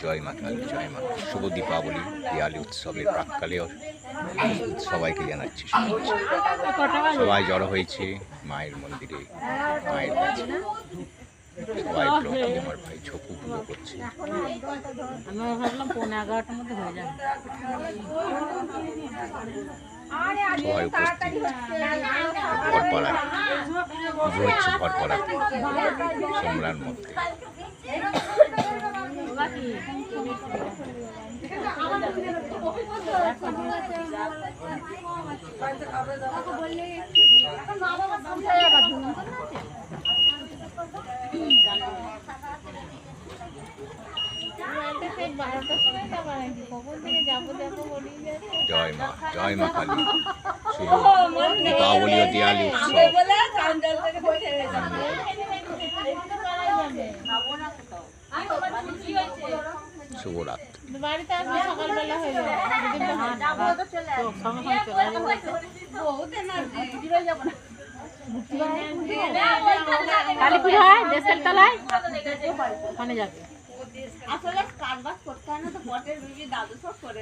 জয় মা কালী, জয় মা। শুভ দীপাবলি, দিওয়ালি উৎসবের প্রাক্কালে সবাইকে জানাচ্ছি শুভেচ্ছা। সবাই জড়ো হয়েছে মায়ের মন্দিরে, মায়ের কাছে। সবাই ব্লকে আমার ভাই ছকু পুজো করছে। আমি ভাবলাম 11:15টার মধ্যে হয়ে যাবে। সবাই উপস্থিত ভরপাড়ায় পুজো হচ্ছে, ভরপাড়াতে সোমরার মধ্যে। জয় মা, জয় মা কালী। শুভ দীপাবলি ও দিওয়ালি উৎসব। শুভরাত্রি। বাড়িতে আসলে সকালবেলা হয়ে যাবে। কালী পুজো হয় দেশের তলায়, ওখানে যাবে। আসলে কাজ বাজ করতে হয় না তো, বটের দাদু সব করে।